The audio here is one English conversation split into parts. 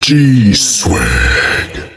G-Swag.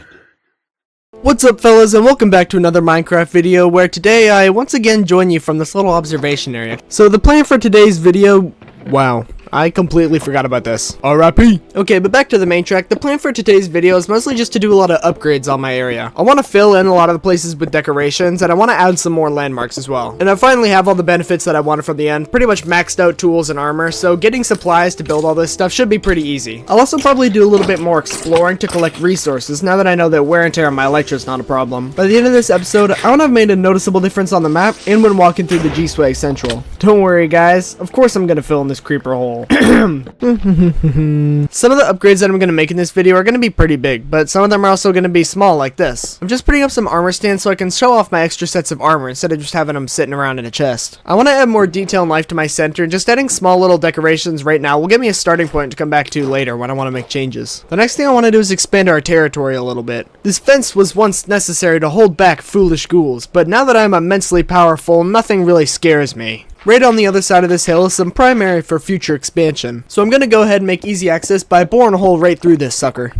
What's up, fellas, and welcome back to another Minecraft video where today I once again join you from this little observation area. So the plan for today's video, wow, I completely forgot about this. RIP. Okay, but back to the main track. The plan for today's video is mostly just to do a lot of upgrades on my area. I want to fill in a lot of the places with decorations, and I want to add some more landmarks as well. And I finally have all the benefits that I wanted from the end. Pretty much maxed out tools and armor, so getting supplies to build all this stuff should be pretty easy. I'll also probably do a little bit more exploring to collect resources, now that I know that wear and tear on my Elytra is not a problem. By the end of this episode, I want to have made a noticeable difference on the map and when walking through the G-Swag Central. Don't worry, guys. Of course I'm going to fill in this creeper hole. Some of the upgrades that I'm going to make in this video are going to be pretty big, but some of them are also going to be small like this. I'm just putting up some armor stands so I can show off my extra sets of armor instead of just having them sitting around in a chest. I want to add more detail and life to my center, and just adding small little decorations right now will give me a starting point to come back to later when I want to make changes. The next thing I want to do is expand our territory a little bit. This fence was once necessary to hold back foolish ghouls, but now that I'm immensely powerful, nothing really scares me. Right on the other side of this hill is some primary for future expansion. So I'm going to go ahead and make easy access by boring a hole right through this sucker.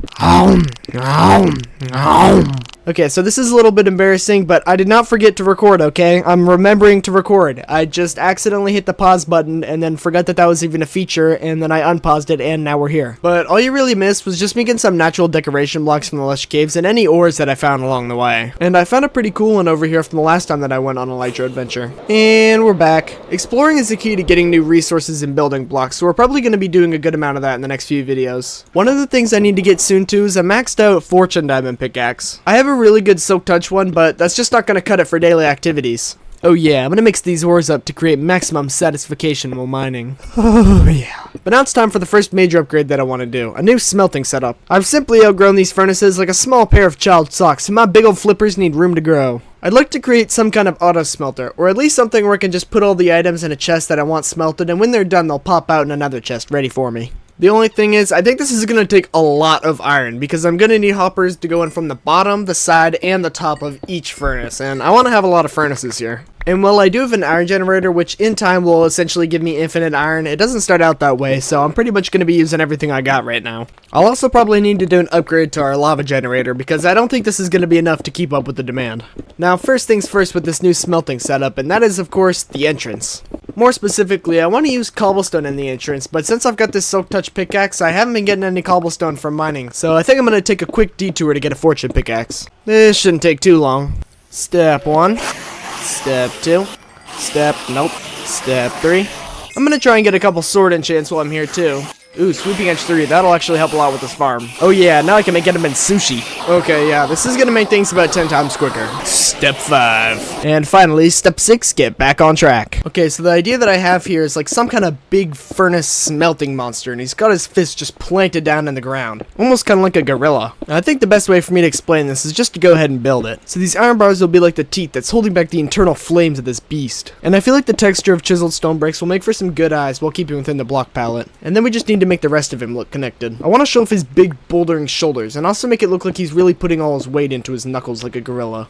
Okay, so this is a little bit embarrassing, but I did not forget to record, okay? I'm remembering to record. I just accidentally hit the pause button and then forgot that that was even a feature, and then I unpaused it, and now we're here. But all you really missed was just me getting some natural decoration blocks from the Lush caves and any ores that I found along the way. And I found a pretty cool one over here from the last time that I went on a Elytra adventure. And we're back. Exploring is the key to getting new resources and building blocks, so we're probably going to be doing a good amount of that in the next few videos. One of the things I need to get soon too is a maxed out fortune diamond pickaxe. I have a really good silk touch one, but that's just not going to cut it for daily activities. Oh yeah, I'm going to mix these ores up to create maximum satisfaction while mining. Oh yeah. But now it's time for the first major upgrade that I want to do, a new smelting setup. I've simply outgrown these furnaces like a small pair of child socks, and my big old flippers need room to grow. I'd like to create some kind of auto smelter, or at least something where I can just put all the items in a chest that I want smelted, and when they're done they'll pop out in another chest ready for me. The only thing is, I think this is going to take a lot of iron, because I'm going to need hoppers to go in from the bottom, the side, and the top of each furnace, and I want to have a lot of furnaces here. And while I do have an iron generator, which in time will essentially give me infinite iron, it doesn't start out that way, so I'm pretty much going to be using everything I got right now. I'll also probably need to do an upgrade to our lava generator, because I don't think this is going to be enough to keep up with the demand. Now, first things first with this new smelting setup, and that is, of course, the entrance. More specifically, I want to use cobblestone in the entrance, but since I've got this silk touch pickaxe, I haven't been getting any cobblestone from mining, so I think I'm going to take a quick detour to get a fortune pickaxe. This shouldn't take too long. Step 1. Step 2. Step 3. I'm gonna try and get a couple sword enchants while I'm here too. Ooh, sweeping edge 3, that'll actually help a lot with this farm. Oh yeah, now I can make them in sushi. Okay, yeah, this is gonna make things about 10 times quicker. Step 5. And finally, step 6, get back on track. Okay, so the idea that I have here is like some kind of big furnace smelting monster, and he's got his fist just planted down in the ground. Almost kind of like a gorilla. Now, I think the best way for me to explain this is just to go ahead and build it. So these iron bars will be like the teeth that's holding back the internal flames of this beast. And I feel like the texture of chiseled stone bricks will make for some good eyes while keeping within the block palette. And then we just need to make the rest of him look connected. I want to show off his big bouldering shoulders and also make it look like he's really putting all his weight into his knuckles like a gorilla.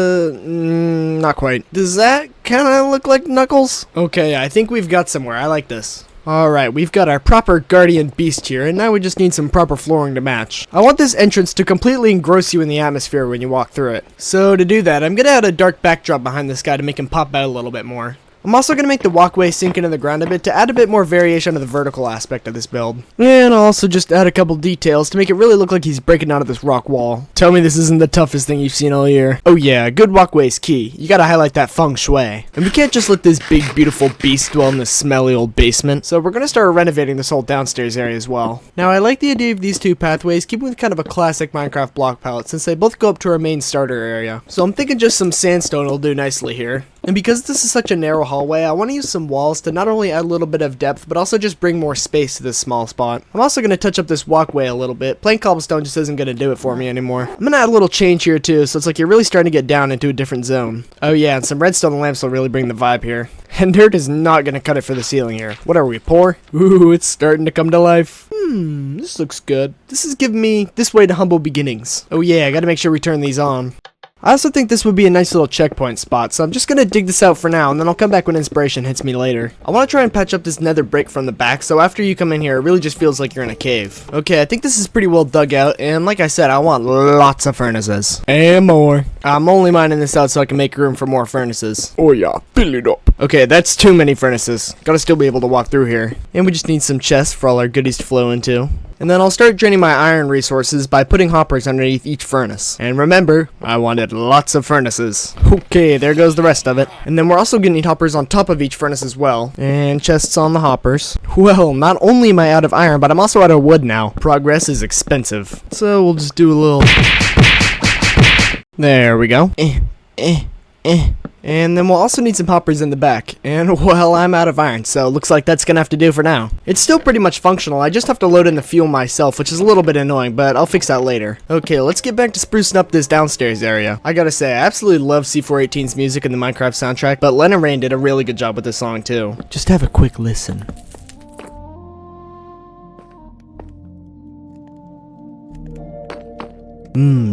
Not quite. Does that kind of look like knuckles? Okay, I think we've got somewhere. I like this. Alright, we've got our proper guardian beast here, and now we just need some proper flooring to match. I want this entrance to completely engross you in the atmosphere when you walk through it. So to do that, I'm gonna add a dark backdrop behind this guy to make him pop out a little bit more. I'm also going to make the walkway sink into the ground a bit to add a bit more variation to the vertical aspect of this build. And I'll also just add a couple details to make it really look like he's breaking out of this rock wall. Tell me this isn't the toughest thing you've seen all year. Oh yeah, good walkway is key. You gotta highlight that feng shui. And we can't just let this big beautiful beast dwell in this smelly old basement, so we're going to start renovating this whole downstairs area as well. Now I like the idea of these two pathways, keeping with kind of a classic Minecraft block palette since they both go up to our main starter area. So I'm thinking just some sandstone will do nicely here. And because this is such a narrow hallway, I want to use some walls to not only add a little bit of depth, but also just bring more space to this small spot. I'm also going to touch up this walkway a little bit. Plain cobblestone just isn't going to do it for me anymore. I'm going to add a little change here too, so it's like you're really starting to get down into a different zone. Oh yeah, and some redstone lamps will really bring the vibe here. And dirt is not going to cut it for the ceiling here. What are we, poor? Ooh, it's starting to come to life. This looks good. This is giving me this way to humble beginnings. Oh yeah, I got to make sure we turn these on. I also think this would be a nice little checkpoint spot, so I'm just gonna dig this out for now, and then I'll come back when inspiration hits me later. I want to try and patch up this nether brick from the back, so after you come in here, it really just feels like you're in a cave. Okay, I think this is pretty well dug out, and like I said, I want lots of furnaces. And more. I'm only mining this out so I can make room for more furnaces. Oh yeah, fill it up. Okay, that's too many furnaces. Gotta still be able to walk through here. And we just need some chests for all our goodies to flow into. And then I'll start draining my iron resources by putting hoppers underneath each furnace. And remember, I wanted lots of furnaces. Okay, there goes the rest of it. And then we're also gonna need hoppers on top of each furnace as well. And chests on the hoppers. Well, not only am I out of iron, but I'm also out of wood now. Progress is expensive. So we'll just do a little... There we go. And then we'll also need some hoppers in the back. And, well, I'm out of iron, so looks like that's gonna have to do for now. It's still pretty much functional, I just have to load in the fuel myself, which is a little bit annoying, but I'll fix that later. Okay, let's get back to sprucing up this downstairs area. I gotta say, I absolutely love C418's music in the Minecraft soundtrack, but Len and Rain did a really good job with this song, too. Just have a quick listen.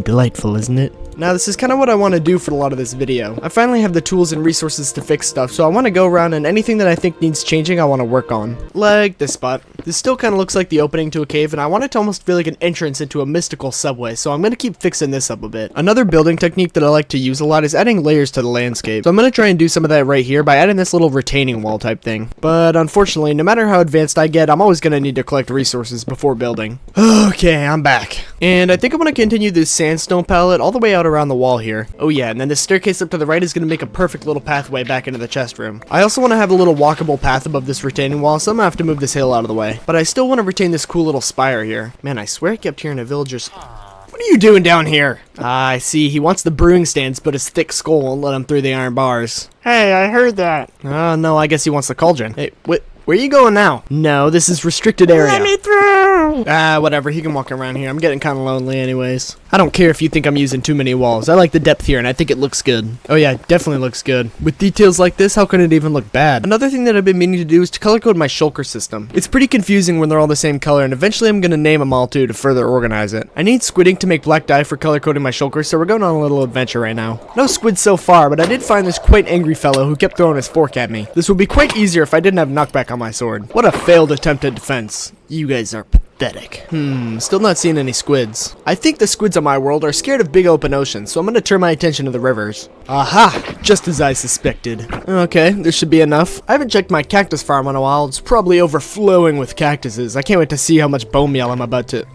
Delightful, isn't it? Now this is kind of what I want to do for a lot of this video. I finally have the tools and resources to fix stuff, so I want to go around and anything that I think needs changing I want to work on. Like this spot. This still kind of looks like the opening to a cave, and I want it to almost feel like an entrance into a mystical subway, so I'm going to keep fixing this up a bit. Another building technique that I like to use a lot is adding layers to the landscape, so I'm going to try and do some of that right here by adding this little retaining wall type thing. But unfortunately, no matter how advanced I get, I'm always going to need to collect resources before building. Okay, I'm back. And I think I'm going to continue this sandstone palette all the way out around the wall here. Oh yeah, and then the staircase up to the right is going to make a perfect little pathway back into the chest room. I also want to have a little walkable path above this retaining wall, so I'm going to have to move this hill out of the way. But I still want to retain this cool little spire here. Man, I swear I kept hearing a villager's... What are you doing down here? I see. He wants the brewing stands, but his thick skull won't let him through the iron bars. Hey, I heard that. Oh, no, I guess he wants the cauldron. Hey, where are you going now? No, this is restricted area. Let me through! Whatever. He can walk around here. I'm getting kind of lonely anyways. I don't care if you think I'm using too many walls. I like the depth here, and I think it looks good. Oh yeah, definitely looks good. With details like this, how can it even look bad? Another thing that I've been meaning to do is to color code my shulker system. It's pretty confusing when they're all the same color, and eventually I'm going to name them all too to further organize it. I need squidding to make black dye for color coding my shulker, so we're going on a little adventure right now. No squids so far, but I did find this quite angry fellow who kept throwing his fork at me. This would be quite easier if I didn't have knockback on my sword. What a failed attempt at defense. You guys are pathetic. Still not seeing any squids. I think the squids on my world are scared of big open oceans, so I'm gonna turn my attention to the rivers. Aha! Just as I suspected. Okay, this should be enough. I haven't checked my cactus farm in a while. It's probably overflowing with cactuses. I can't wait to see how much bone meal I'm about to...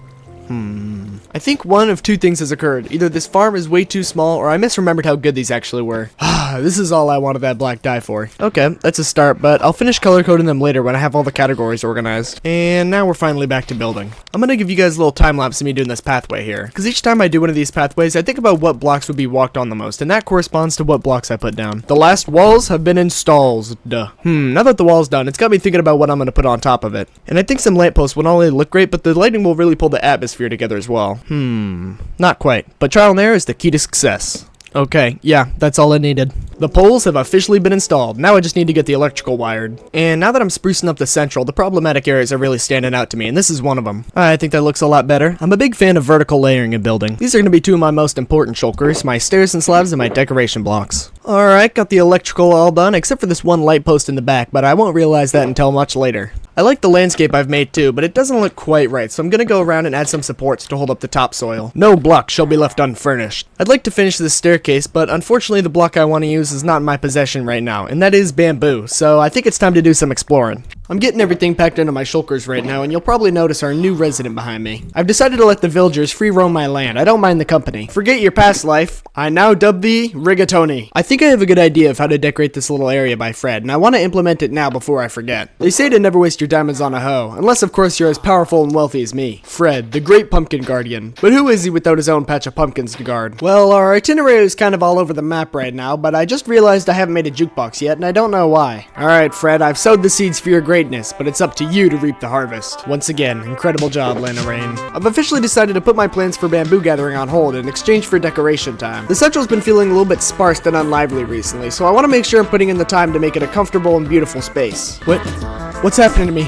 I think one of two things has occurred. Either this farm is way too small, or I misremembered how good these actually were. This is all I wanted that black dye for. Okay, that's a start, but I'll finish color coding them later when I have all the categories organized. And now we're finally back to building. I'm gonna give you guys a little time lapse of me doing this pathway here, because each time I do one of these pathways, I think about what blocks would be walked on the most, and that corresponds to what blocks I put down. The last walls have been installed. Now that the wall's done, it's got me thinking about what I'm gonna put on top of it. And I think some lampposts will not only look great, but the lighting will really pull the atmosphere together as well. Not quite, but trial and error is the key to success. Okay, yeah, that's all I needed. The poles have officially been installed. Now I just need to get the electrical wired. And now that I'm sprucing up the central, the problematic areas are really standing out to me, and this is one of them. I think that looks a lot better. I'm a big fan of vertical layering in building. These are going to be two of my most important shulkers, my stairs and slabs and my decoration blocks. Alright, got the electrical all done, except for this one light post in the back, but I won't realize that until much later. I like the landscape I've made too, but it doesn't look quite right, so I'm gonna go around and add some supports to hold up the topsoil. No block shall be left unfurnished. I'd like to finish this staircase, but unfortunately the block I want to use is not in my possession right now, and that is bamboo, so I think it's time to do some exploring. I'm getting everything packed into my shulkers right now, and you'll probably notice our new resident behind me. I've decided to let the villagers free roam my land. I don't mind the company. Forget your past life. I now dub thee Rigatoni. I think I have a good idea of how to decorate this little area by Fred, and I want to implement it now before I forget. They say to never waste your diamonds on a hoe, unless of course you're as powerful and wealthy as me. Fred, the great pumpkin guardian. But who is he without his own patch of pumpkins to guard? Well, our itinerary is kind of all over the map right now, but I just realized I haven't made a jukebox yet, and I don't know why. Alright, Fred, I've sowed the seeds for your greatness, but it's up to you to reap the harvest. Once again, incredible job, Renovating. I've officially decided to put my plans for bamboo gathering on hold in exchange for decoration time. The central's been feeling a little bit sparse and unlively recently, so I want to make sure I'm putting in the time to make it a comfortable and beautiful space. What's happening to me?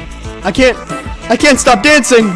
I can't stop dancing!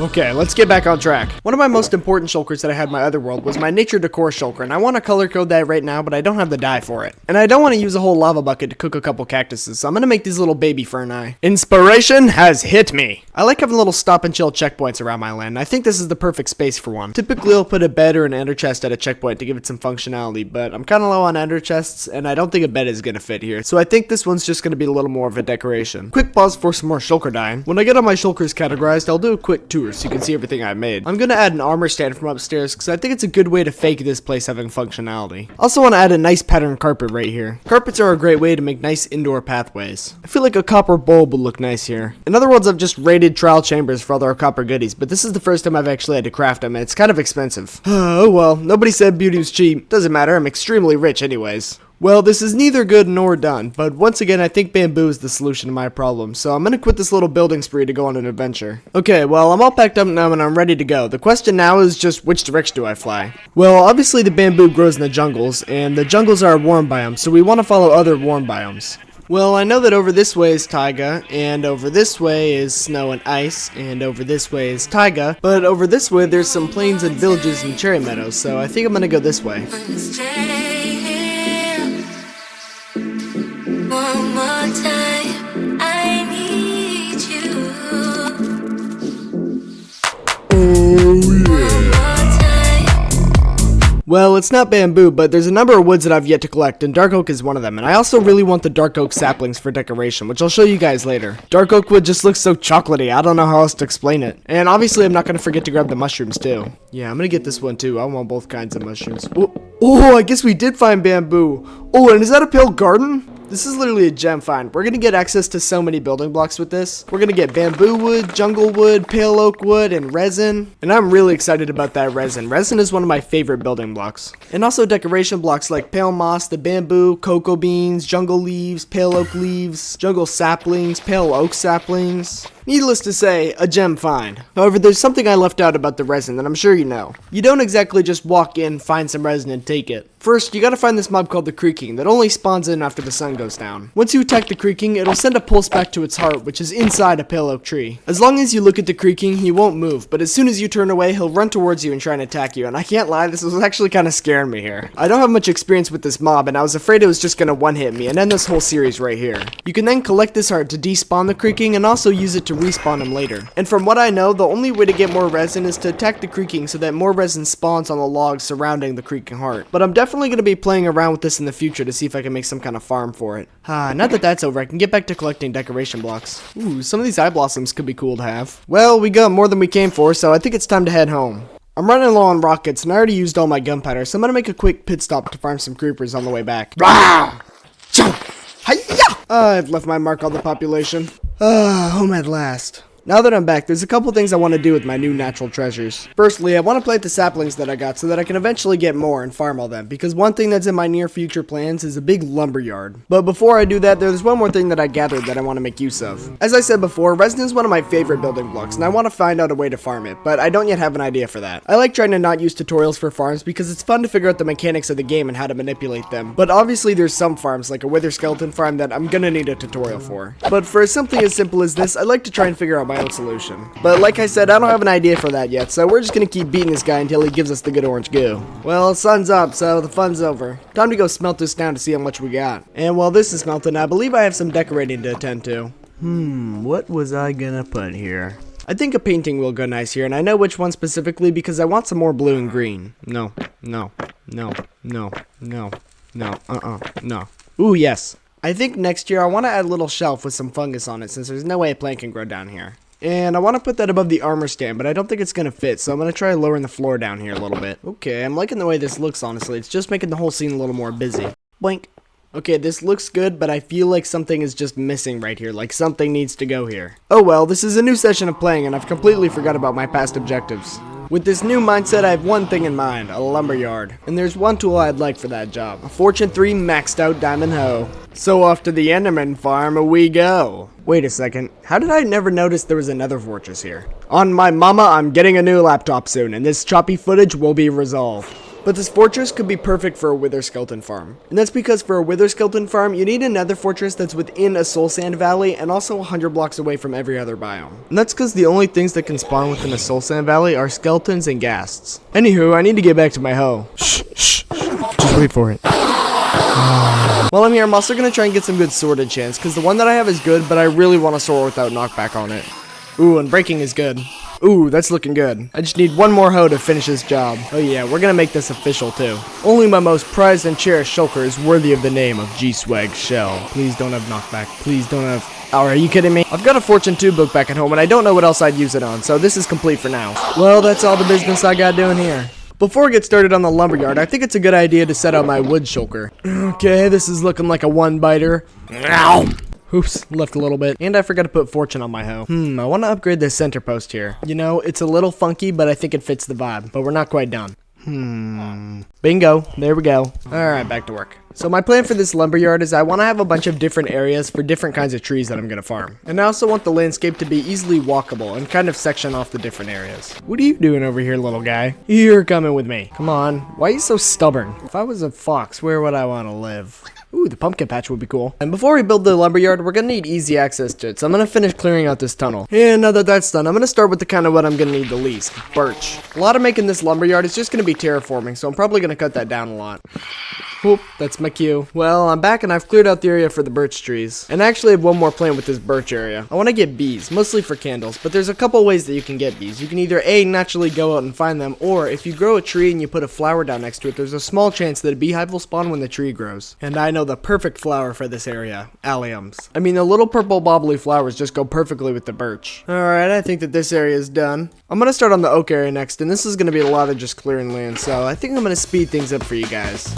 Okay, let's get back on track. One of my most important shulkers that I had in my other world was my nature decor shulker, and I want to color code that right now, but I don't have the dye for it. And I don't want to use a whole lava bucket to cook a couple cactuses, so I'm gonna make these little baby fern eye. Inspiration has hit me! I like having little stop and chill checkpoints around my land, and I think this is the perfect space for one. Typically I'll put a bed or an ender chest at a checkpoint to give it some functionality, but I'm kinda low on ender chests, and I don't think a bed is gonna fit here, so I think this one's just gonna be a little more of a decoration. Quick pause for some more shulker dyeing. When I get all my shulkers categorized, I'll do a quick tour so you can see everything I made. I'm gonna add an armor stand from upstairs because I think it's a good way to fake this place having functionality. Also want to add a nice pattern carpet right here. Carpets are a great way to make nice indoor pathways. I feel like a copper bulb would look nice here. In other words, I've just raided trial chambers for all our copper goodies, but this is the first time I've actually had to craft them, and it's kind of expensive. Oh well, nobody said beauty was cheap. Doesn't matter, I'm extremely rich anyways. Well, this is neither good nor done, but once again, I think bamboo is the solution to my problem, so I'm gonna quit this little building spree to go on an adventure. Okay, well, I'm all packed up now and I'm ready to go. The question now is just which direction do I fly? Well, obviously the bamboo grows in the jungles, and the jungles are a warm biome, so we want to follow other warm biomes. Well, I know that over this way is taiga, and over this way is snow and ice, and over this way is taiga, but over this way there's some plains and villages and cherry meadows, so I think I'm gonna go this way. One more time, I need you. Well, it's not bamboo, but there's a number of woods that I've yet to collect, and dark oak is one of them, and I also really want the dark oak saplings for decoration, which I'll show you guys later. Dark oak wood just looks so chocolatey, I don't know how else to explain it. And obviously I'm not going to forget to grab the mushrooms too. Yeah, I'm going to get this one too, I want both kinds of mushrooms. Oh, I guess we did find bamboo. Oh, and is that a pale garden? This is literally a gem find. We're gonna get access to so many building blocks with this. We're gonna get bamboo wood, jungle wood, pale oak wood, and resin. And I'm really excited about that resin. Resin is one of my favorite building blocks. And also decoration blocks like pale moss, the bamboo, cocoa beans, jungle leaves, pale oak leaves, jungle saplings, pale oak saplings. Needless to say, a gem find. However, there's something I left out about the resin that I'm sure you know. You don't exactly just walk in, find some resin, and take it. First, you gotta find this mob called the Creaking that only spawns in after the sun goes down. Once you attack the Creaking, it'll send a pulse back to its heart, which is inside a pale oak tree. As long as you look at the Creaking, he won't move, but as soon as you turn away, he'll run towards you and try and attack you, and I can't lie, this was actually kinda scaring me here. I don't have much experience with this mob, and I was afraid it was just gonna one-hit me and end this whole series right here. You can then collect this heart to despawn the Creaking and also use it to respawn him later. And from what I know, the only way to get more resin is to attack the Creaking so that more resin spawns on the logs surrounding the Creaking heart. But I'm definitely gonna be playing around with this in the future to see if I can make some kind of farm for it. Now that that's over, I can get back to collecting decoration blocks. Ooh, some of these eye blossoms could be cool to have. Well, we got more than we came for, so I think it's time to head home. I'm running low on rockets, and I already used all my gunpowder, so I'm gonna make a quick pit stop to farm some creepers on the way back. Rah! Hi-ya! I've left my mark on the population. Home at last. Now that I'm back, there's a couple things I want to do with my new natural treasures. Firstly, I want to plant the saplings that I got so that I can eventually get more and farm all them, because one thing that's in my near future plans is a big lumberyard. But before I do that, there's one more thing that I gathered that I want to make use of. As I said before, resin is one of my favorite building blocks, and I want to find out a way to farm it, but I don't yet have an idea for that. I like trying to not use tutorials for farms because it's fun to figure out the mechanics of the game and how to manipulate them, but obviously there's some farms, like a wither skeleton farm, that I'm gonna need a tutorial for. But for something as simple as this, I like to try and figure out my own solution. But like I said, I don't have an idea for that yet, so we're just gonna keep beating this guy until he gives us the good orange goo. Well, sun's up, so the fun's over. Time to go smelt this down to see how much we got. And while this is melting, I believe I have some decorating to attend to. What was I gonna put here? I think a painting will go nice here, and I know which one specifically because I want some more blue and green. No. Ooh, yes. I think next year I want to add a little shelf with some fungus on it since there's no way a plant can grow down here. And I want to put that above the armor stand, but I don't think it's going to fit, so I'm going to try lowering the floor down here a little bit. Okay, I'm liking the way this looks, honestly. It's just making the whole scene a little more busy. Blink. Okay, this looks good, but I feel like something is just missing right here, like something needs to go here. Oh well, this is a new session of playing, and I've completely forgot about my past objectives. With this new mindset, I have one thing in mind, a lumberyard. And there's one tool I'd like for that job, a Fortune 3 maxed out diamond hoe. So off to the Enderman farm we go. Wait a second, how did I never notice there was another fortress here? On my mama, I'm getting a new laptop soon, and this choppy footage will be resolved. But this fortress could be perfect for a wither skeleton farm. And that's because for a wither skeleton farm, you need a nether fortress that's within a soul sand valley and also 100 blocks away from every other biome. And that's because the only things that can spawn within a soul sand valley are skeletons and ghasts. Anywho, I need to get back to my hoe. Shh, shh, just wait for it. While I'm here, I'm also going to try and get some good sword enchants, because the one that I have is good, but I really want a sword without knockback on it. Ooh, and breaking is good. Ooh, that's looking good. I just need one more hoe to finish this job. Oh yeah, we're gonna make this official too. Only my most prized and cherished shulker is worthy of the name of G-Swag Shell. Please don't have knockback. Please don't have... Oh, are you kidding me? I've got a Fortune 2 book back at home, and I don't know what else I'd use it on, so this is complete for now. Well, that's all the business I got doing here. Before I get started on the lumberyard, I think it's a good idea to set out my wood shulker. Okay, this is looking like a one-biter. Ow! Oops, left a little bit. And I forgot to put fortune on my hoe. I want to upgrade this center post here. You know, it's a little funky, but I think it fits the vibe. But we're not quite done. Bingo. There we go. Alright, back to work. So my plan for this lumberyard is I want to have a bunch of different areas for different kinds of trees that I'm going to farm. And I also want the landscape to be easily walkable and kind of section off the different areas. What are you doing over here, little guy? You're coming with me. Come on. Why are you so stubborn? If I was a fox, where would I want to live? Ooh, the pumpkin patch would be cool. And before we build the lumberyard, we're gonna need easy access to it. So I'm gonna finish clearing out this tunnel. And now that that's done, I'm gonna start with the kind of what I'm gonna need the least. Birch. A lot of making this lumberyard is just gonna be terraforming, so I'm probably gonna cut that down a lot. Oop, that's my cue. Well, I'm back and I've cleared out the area for the birch trees. And I actually have one more plan with this birch area. I want to get bees, mostly for candles, but there's a couple ways that you can get bees. You can either A, naturally go out and find them, or if you grow a tree and you put a flower down next to it, there's a small chance that a beehive will spawn when the tree grows. And I know the perfect flower for this area, alliums. I mean, the little purple bobbly flowers just go perfectly with the birch. Alright, I think that this area is done. I'm going to start on the oak area next, and this is going to be a lot of just clearing land, so I think I'm going to speed things up for you guys.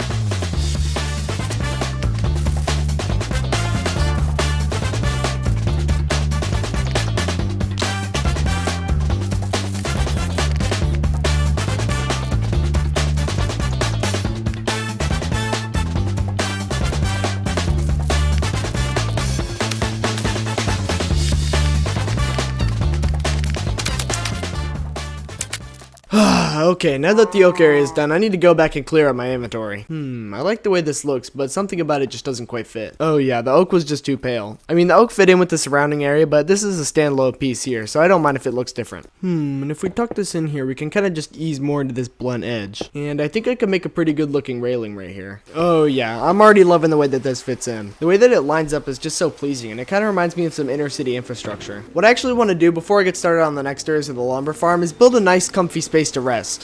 Okay, now that the oak area is done, I need to go back and clear out my inventory. I like the way this looks, but something about it just doesn't quite fit. Oh yeah, the oak was just too pale. I mean, the oak fit in with the surrounding area, but this is a standalone piece here, so I don't mind if it looks different. And if we tuck this in here, we can kind of just ease more into this blunt edge. And I think I could make a pretty good looking railing right here. Oh yeah, I'm already loving the way that this fits in. The way that it lines up is just so pleasing, and it kind of reminds me of some inner city infrastructure. What I actually want to do before I get started on the next areas of the lumber farm is build a nice comfy space to rest.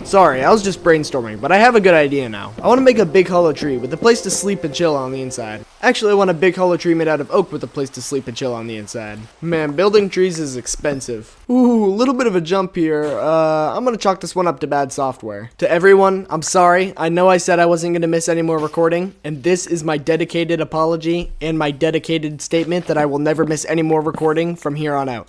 Sorry, I was just brainstorming, but I have a good idea now. I want to make a big hollow tree with a place to sleep and chill on the inside. Actually, I want a big hollow tree made out of oak with a place to sleep and chill on the inside. Man, building trees is expensive. Ooh, a little bit of a jump here. I'm gonna chalk this one up to bad software. To everyone, I'm sorry. I know I said I wasn't gonna miss any more recording, and this is my dedicated apology and my dedicated statement that I will never miss any more recording from here on out.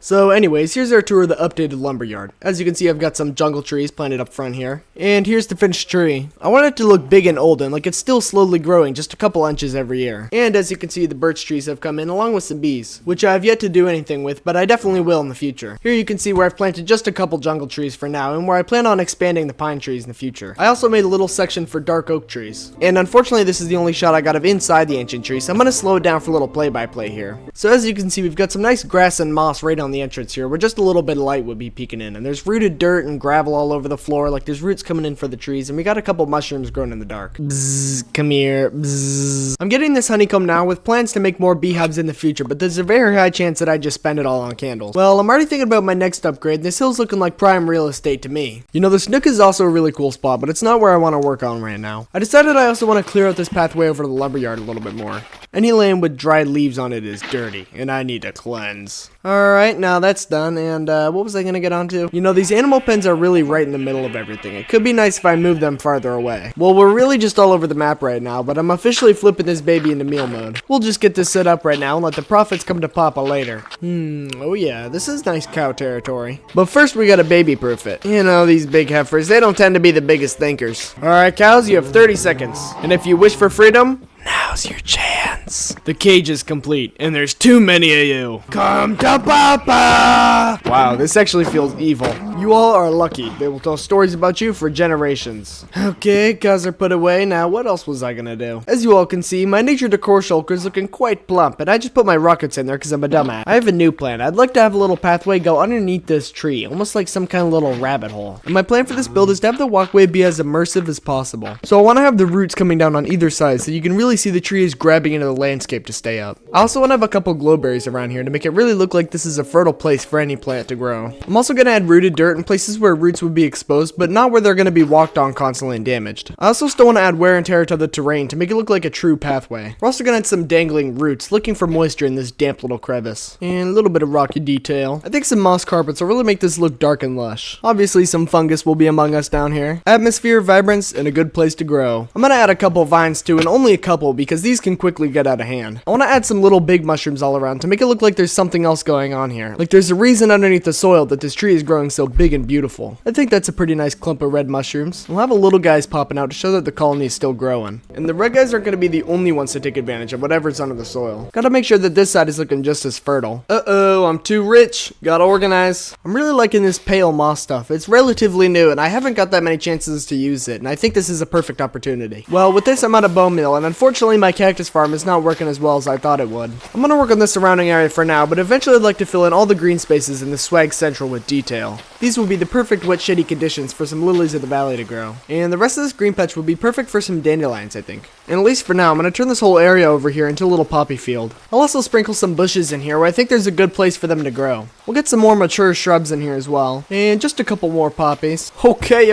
So anyways, here's our tour of the updated lumberyard. As you can see, I've got some jungle trees planted up front here. And here's the finished tree. I want it to look big and old and like it's still slowly growing, just a couple inches every year. And as you can see, the birch trees have come in along with some bees, which I have yet to do anything with, but I definitely will in the future. Here you can see where I've planted just a couple jungle trees for now, and where I plan on expanding the pine trees in the future. I also made a little section for dark oak trees. And unfortunately, this is the only shot I got of inside the ancient tree, so I'm gonna slow it down for a little play-by-play here. So as you can see, we've got some nice grass and moss right on the entrance here, where just a little bit of light would be peeking in, and there's rooted dirt and gravel all over the floor, like there's roots coming in for the trees, and we got a couple mushrooms growing in the dark. Bzzz, come here. Bzzz. I'm getting this honeycomb now with plans to make more beehives in the future, but there's a very high chance that I just spend it all on candles. Well, I'm already thinking about my next upgrade, and this hill's looking like prime real estate to me. You know, this nook is also a really cool spot, but it's not where I want to work on right now. I decided I also want to clear out this pathway over to the lumberyard a little bit more. Any land with dried leaves on it is dirty, and I need to cleanse. Alright, now that's done, and what was I gonna get onto? You know, these animal pens are really right in the middle of everything. It could be nice if I moved them farther away. Well, we're really just all over the map right now, but I'm officially flipping this baby into meal mode. We'll just get this set up right now and let the profits come to Papa later. Oh yeah, this is nice cow territory. But first we gotta baby-proof it. You know, these big heifers, they don't tend to be the biggest thinkers. Alright, cows, you have 30 seconds. And if you wish for freedom, Now's your chance. The cage is complete, and there's too many of you. Come to Papa! Wow, this actually feels evil. You all are lucky. They will tell stories about you for generations. Okay, guys are put away. Now, what else was I gonna do? As you all can see, my nature decor shulker is looking quite plump, and I just put my rockets in there because I'm a dumbass. I have a new plan. I'd like to have a little pathway go underneath this tree, almost like some kind of little rabbit hole. And my plan for this build is to have the walkway be as immersive as possible. So I want to have the roots coming down on either side so you can really see the tree is grabbing into the landscape to stay up. I also want to have a couple glowberries around here to make it really look like this is a fertile place for any plant to grow. I'm also going to add rooted dirt in places where roots would be exposed, but not where they're going to be walked on constantly and damaged. I also still want to add wear and tear to the terrain to make it look like a true pathway. We're also going to add some dangling roots looking for moisture in this damp little crevice. And a little bit of rocky detail. I think some moss carpets will really make this look dark and lush. Obviously some fungus will be among us down here. Atmosphere, vibrance, and a good place to grow. I'm going to add a couple vines too, and only a couple because these can quickly get out of hand. I want to add some little big mushrooms all around to make it look like there's something else going on here. Like there's a reason underneath the soil that this tree is growing so big and beautiful. I think that's a pretty nice clump of red mushrooms. We'll have a little guys popping out to show that the colony is still growing. And the red guys aren't going to be the only ones to take advantage of whatever's under the soil. Gotta make sure that this side is looking just as fertile. Uh-oh, I'm too rich. Gotta organize. I'm really liking this pale moss stuff. It's relatively new and I haven't got that many chances to use it, and I think this is a perfect opportunity. Well, with this I'm out of bone meal, and unfortunately my cactus farm is not working as well as I thought it would. I'm gonna work on the surrounding area for now, but eventually I'd like to fill in all the green spaces in the swag central with detail. These will be the perfect wet shady conditions for some lilies of the valley to grow. And the rest of this green patch will be perfect for some dandelions, I think. And at least for now, I'm gonna turn this whole area over here into a little poppy field. I'll also sprinkle some bushes in here where I think there's a good place for them to grow. We'll get some more mature shrubs in here as well. And just a couple more poppies. Okay.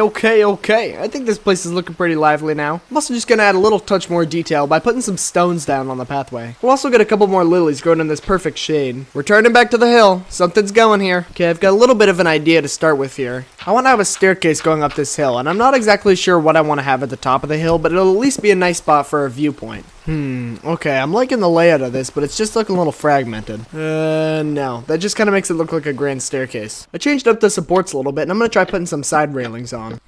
I think this place is looking pretty lively now. I'm also just gonna add a little touch more detail by putting some stones down on the pathway. We'll also get a couple more lilies growing in this perfect shade. We're turning back to the hill. Something's going here. Okay, I've got a little bit of an idea to start with here. I want to have a staircase going up this hill, and I'm not exactly sure what I want to have at the top of the hill, but it'll at least be a nice spot for a viewpoint. Okay, I'm liking the layout of this, but it's just looking a little fragmented. No, that just kind of makes it look like a grand staircase. I changed up the supports a little bit, and I'm going to try putting some side railings on.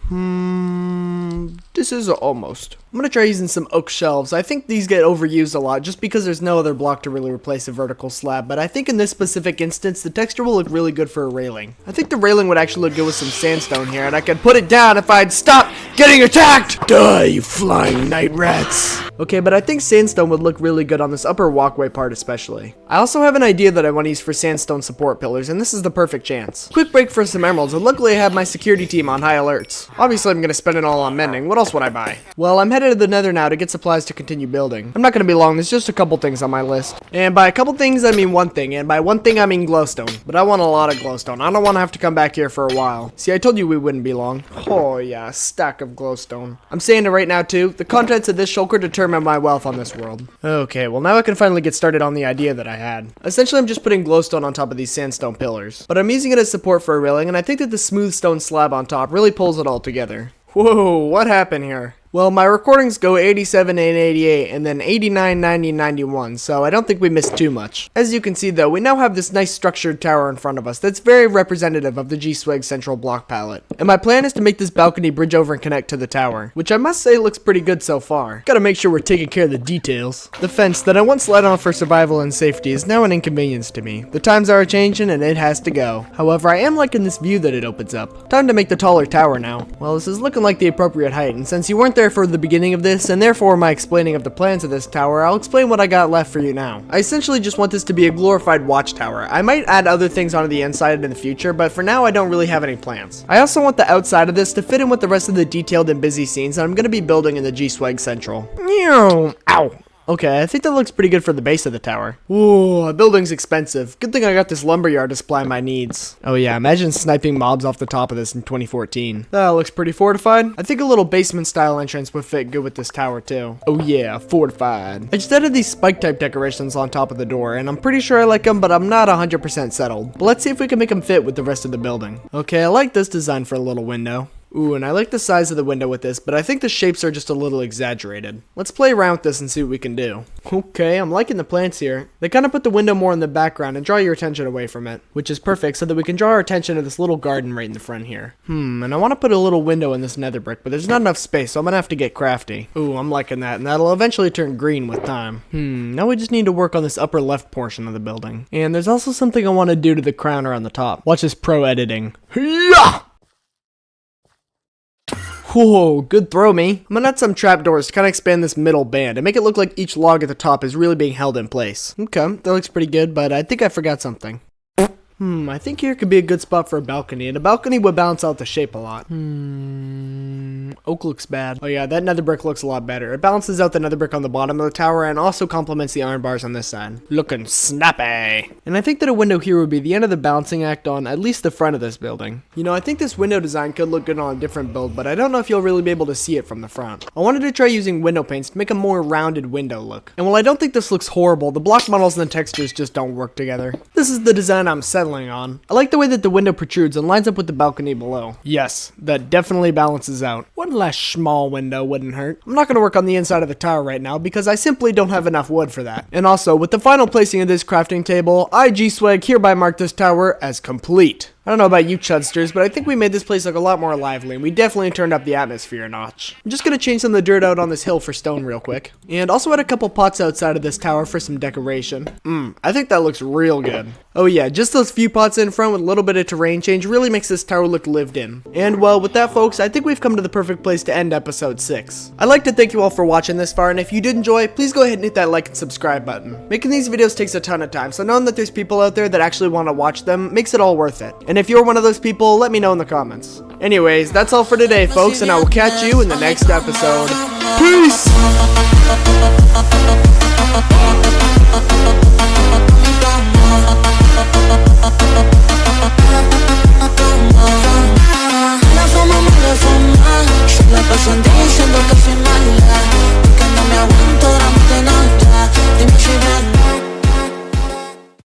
This is almost. I'm going to try using some oak shelves. I think these get overused a lot just because there's no other block to really replace a vertical slab, but I think in this specific instance, the texture will look really good for a railing. I think the railing would actually look good with some sandstone here, and I could put it down if I'd stop getting attacked! Die, you flying night rats! Okay, but I think sandstone would look really good on this upper walkway part especially. I also have an idea that I want to use for sandstone support pillars, and this is the perfect chance. Quick break for some emeralds, and luckily I have my security team on high alerts. Obviously I'm going to spend it all on mending. What else would I buy? Well, I'm headed to the nether now to get supplies to continue building. I'm not going to be long, there's just a couple things on my list. And by a couple things I mean one thing, and by one thing I mean glowstone. But I want a lot of glowstone. I don't want to have to come back here for a while. See, I told you we wouldn't be long. Oh yeah, a stack of glowstone. I'm saying it right now too, the contents of this shulker determine my wealth on this world. Okay, well now I can finally get started on the idea that I had. Essentially I'm just putting glowstone on top of these sandstone pillars, but I'm using it as support for a railing, and I think that the smooth stone slab on top really pulls it all together. Whoa, what happened here? Well, my recordings go 87 and 88, and then 89, 90, 91, so I don't think we missed too much. As you can see though, we now have this nice structured tower in front of us that's very representative of the G-Swag central block palette. And my plan is to make this balcony bridge over and connect to the tower, which I must say looks pretty good so far. Gotta make sure we're taking care of the details. The fence that I once let on for survival and safety is now an inconvenience to me. The times are changing and it has to go. However, I am liking this view that it opens up. Time to make the taller tower now. Well, this is looking like the appropriate height, and since you weren't there for the beginning of this, and therefore my explaining of the plans of this tower, I'll explain what I got left for you now. I essentially just want this to be a glorified watchtower. I might add other things onto the inside in the future, but for now I don't really have any plans. I also want the outside of this to fit in with the rest of the detailed and busy scenes that I'm going to be building in the G-Swag Central. Ow! Okay, I think that looks pretty good for the base of the tower. Ooh, a building's expensive. Good thing I got this lumberyard to supply my needs. Oh yeah, imagine sniping mobs off the top of this in 2014. That looks pretty fortified. I think a little basement style entrance would fit good with this tower too. Oh yeah, fortified. I just added these spike type decorations on top of the door, and I'm pretty sure I like them, but I'm not 100% settled. But let's see if we can make them fit with the rest of the building. Okay, I like this design for a little window. Ooh, and I like the size of the window with this, but I think the shapes are just a little exaggerated. Let's play around with this and see what we can do. Okay, I'm liking the plants here. They kind of put the window more in the background and draw your attention away from it, which is perfect so that we can draw our attention to this little garden right in the front here. And I want to put a little window in this nether brick, but there's not enough space, so I'm gonna have to get crafty. Ooh, I'm liking that, and that'll eventually turn green with time. Now we just need to work on this upper left portion of the building. And there's also something I want to do to the crown around the top. Watch this pro editing. Yeah! Whoa, good throw, me. I'm gonna add some trapdoors to kind of expand this middle band and make it look like each log at the top is really being held in place. Okay, that looks pretty good, but I think I forgot something. I think here could be a good spot for a balcony, and a balcony would balance out the shape a lot. Oak looks bad. Oh yeah, that nether brick looks a lot better. It balances out the nether brick on the bottom of the tower and also complements the iron bars on this side. Looking snappy. And I think that a window here would be the end of the balancing act on at least the front of this building. You know, I think this window design could look good on a different build, but I don't know if you'll really be able to see it from the front. I wanted to try using window paints to make a more rounded window look. And while I don't think this looks horrible, the block models and the textures just don't work together. This is the design I'm settling on. I like the way that the window protrudes and lines up with the balcony below. Yes, that definitely balances out. One last small window wouldn't hurt. I'm not going to work on the inside of the tower right now because I simply don't have enough wood for that. And also, with the final placing of this crafting table, I, G-Swag, hereby mark this tower as complete. I don't know about you chudsters, but I think we made this place look a lot more lively, and we definitely turned up the atmosphere a notch. I'm just gonna change some of the dirt out on this hill for stone real quick. And also add a couple pots outside of this tower for some decoration. I think that looks real good. Oh yeah, just those few pots in front with a little bit of terrain change really makes this tower look lived in. And well, with that folks, I think we've come to the perfect place to end episode 6. I'd like to thank you all for watching this far, and if you did enjoy, please go ahead and hit that like and subscribe button. Making these videos takes a ton of time, so knowing that there's people out there that actually want to watch them makes it all worth it. And if you're one of those people, let me know in the comments. Anyways, that's all for today, folks, and I will catch you in the next episode. Peace!